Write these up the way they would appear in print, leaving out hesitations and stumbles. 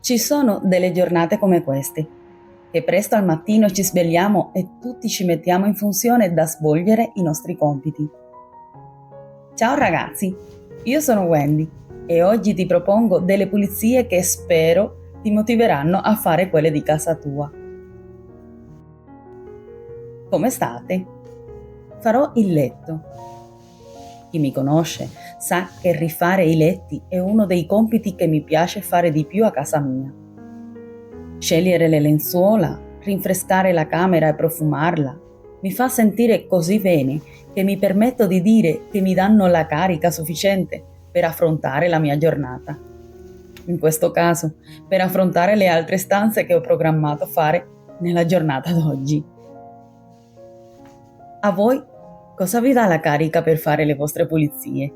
Ci sono delle giornate come queste, che presto al mattino ci svegliamo e tutti ci mettiamo in funzione da svolgere i nostri compiti. Ciao ragazzi, io sono Wendy e oggi ti propongo delle pulizie che spero ti motiveranno a fare quelle di casa tua. Come state? Farò il letto. Chi mi conosce sa che rifare i letti è uno dei compiti che mi piace fare di più a casa mia. Scegliere le lenzuola, rinfrescare la camera e profumarla mi fa sentire così bene che mi permetto di dire che mi danno la carica sufficiente per affrontare la mia giornata. In questo caso, per affrontare le altre stanze che ho programmato fare nella giornata d'oggi. A voi cosa vi dà la carica per fare le vostre pulizie?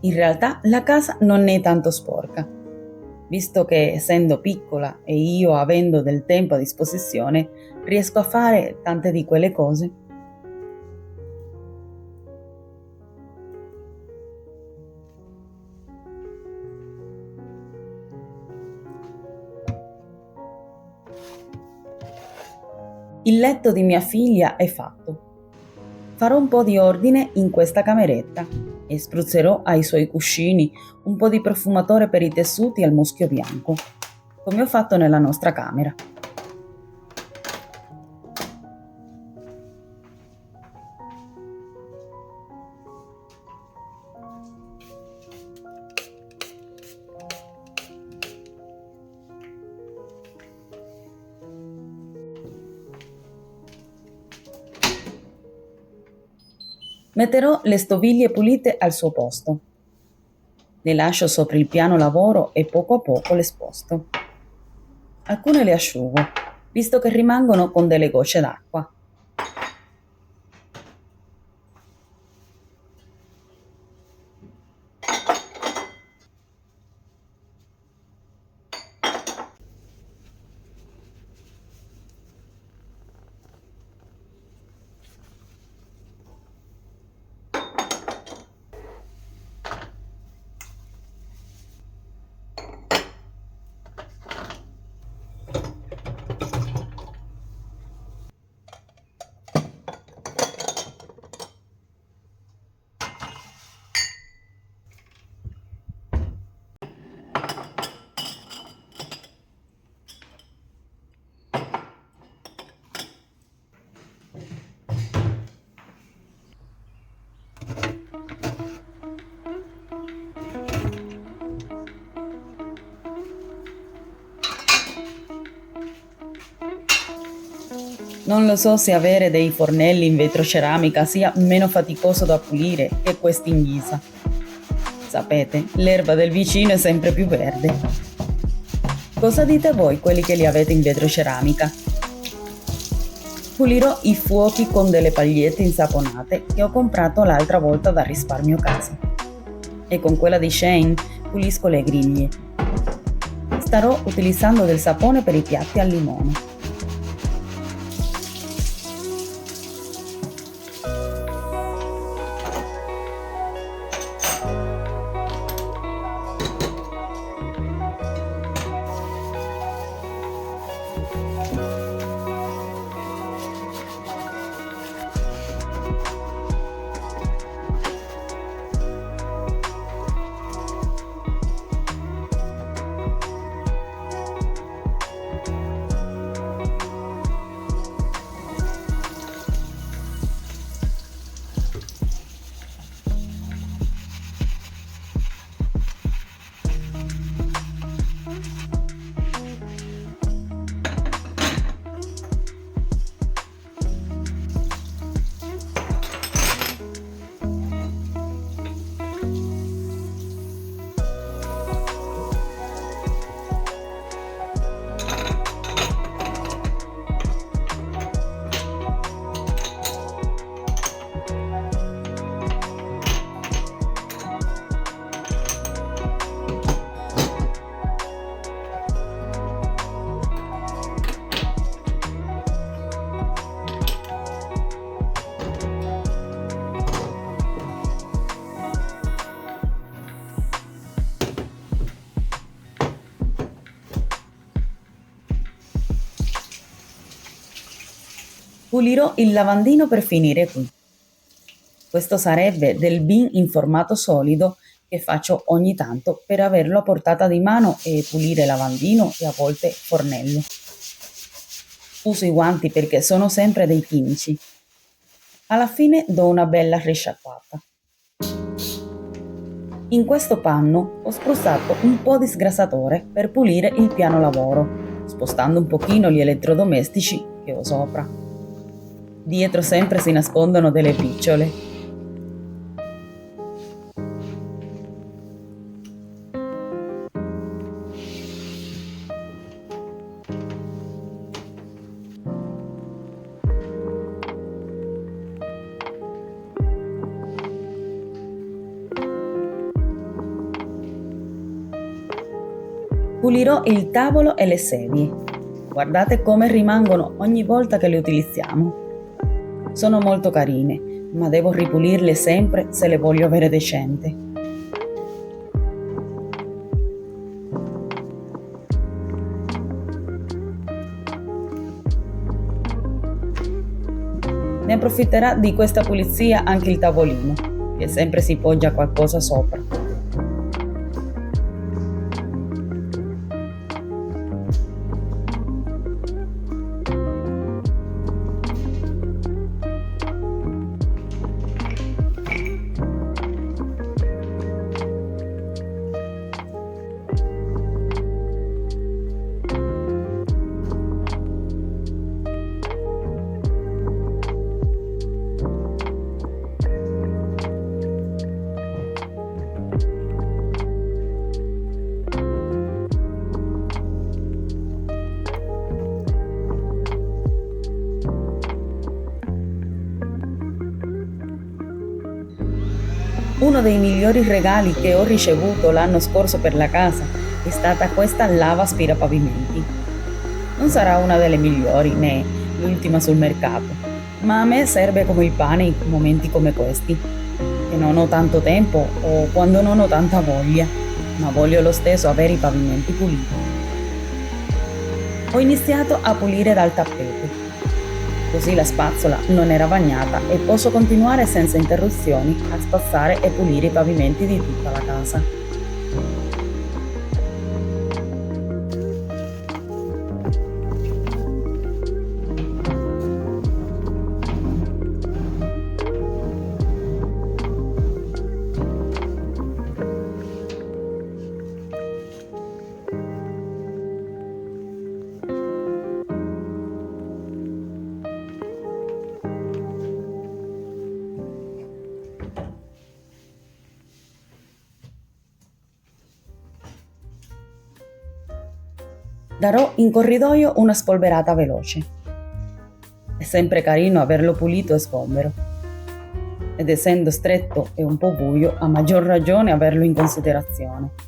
In realtà la casa non è tanto sporca, visto che essendo piccola e io avendo del tempo a disposizione, riesco a fare tante di quelle cose. Il letto di mia figlia è fatto. Farò un po' di ordine in questa cameretta e spruzzerò ai suoi cuscini un po' di profumatore per i tessuti al muschio bianco, come ho fatto nella nostra camera. Metterò le stoviglie pulite al suo posto. Le lascio sopra il piano lavoro e poco a poco le sposto. Alcune le asciugo, visto che rimangono con delle gocce d'acqua. Non lo so se avere dei fornelli in vetroceramica sia meno faticoso da pulire che questi in ghisa. Sapete, l'erba del vicino è sempre più verde. Cosa dite voi, quelli che li avete in vetroceramica? Pulirò i fuochi con delle pagliette insaponate che ho comprato l'altra volta da Risparmio Casa. E con quella di Shein pulisco le griglie. Starò utilizzando del sapone per i piatti al limone. Pulirò il lavandino per finire qui. Questo sarebbe del bin in formato solido che faccio ogni tanto per averlo a portata di mano e pulire lavandino e a volte fornello. Uso i guanti perché sono sempre dei chimici. Alla fine do una bella risciacquata. In questo panno ho spruzzato un po' di sgrassatore per pulire il piano lavoro, spostando un pochino gli elettrodomestici che ho sopra. Dietro sempre si nascondono delle picciole. Pulirò il tavolo e le sedie. Guardate come rimangono ogni volta che le utilizziamo. Sono molto carine, ma devo ripulirle sempre se le voglio avere decenti. Ne approfitterà di questa pulizia anche il tavolino, che sempre si poggia qualcosa sopra. Uno dei migliori regali che ho ricevuto l'anno scorso per la casa è stata questa lava aspirapavimenti. Non sarà una delle migliori né l'ultima sul mercato, ma a me serve come il pane in momenti come questi, che non ho tanto tempo o quando non ho tanta voglia, ma voglio lo stesso avere i pavimenti puliti. Ho iniziato a pulire dal tappeto. Così la spazzola non era bagnata e posso continuare senza interruzioni a spazzare e pulire i pavimenti di tutta la casa. Darò in corridoio una spolverata veloce. È sempre carino averlo pulito e sgombero. Ed essendo stretto e un po' buio, a maggior ragione averlo in considerazione.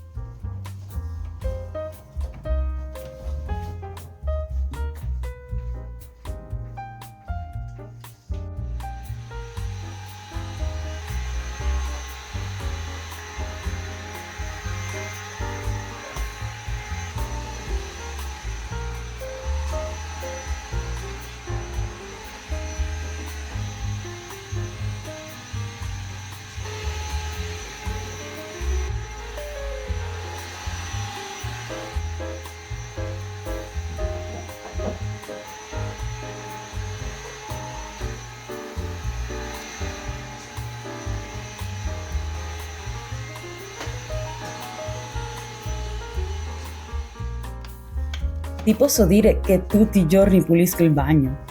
Ti posso dire che tutti i giorni pulisco il bagno.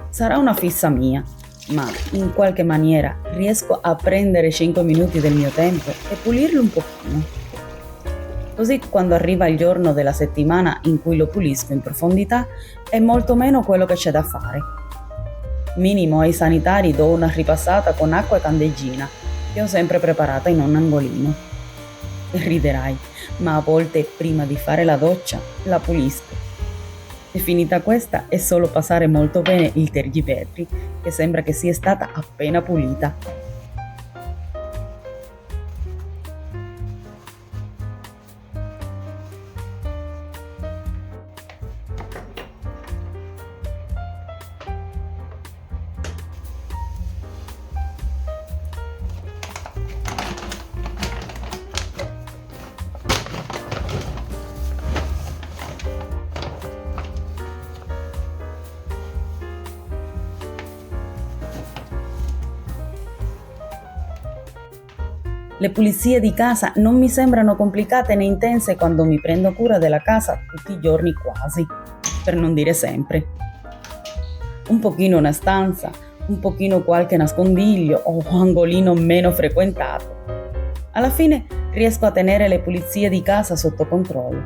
Sarà una fissa mia, ma in qualche maniera riesco a prendere 5 minuti del mio tempo e pulirlo un pochino. Così quando arriva il giorno della settimana in cui lo pulisco in profondità è molto meno quello che c'è da fare. Minimo ai sanitari do una ripassata con acqua e candeggina che ho sempre preparata in un angolino. Riderai, ma a volte prima di fare la doccia la pulisco. E finita questa è solo passare molto bene il tergipetri, che sembra che sia stata appena pulita. Le pulizie di casa non mi sembrano complicate né intense quando mi prendo cura della casa tutti i giorni quasi, per non dire sempre. Un pochino una stanza, un pochino qualche nascondiglio o angolino meno frequentato. Alla fine riesco a tenere le pulizie di casa sotto controllo.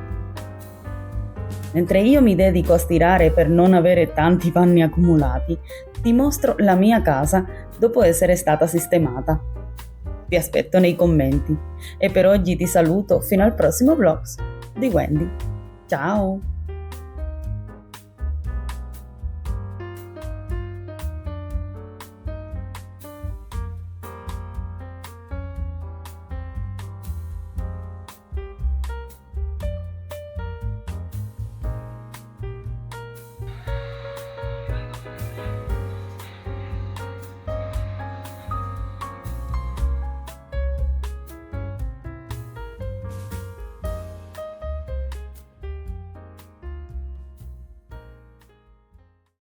Mentre io mi dedico a stirare per non avere tanti panni accumulati, ti mostro la mia casa dopo essere stata sistemata. Ti aspetto nei commenti e per oggi ti saluto fino al prossimo vlog di Wendy. Ciao!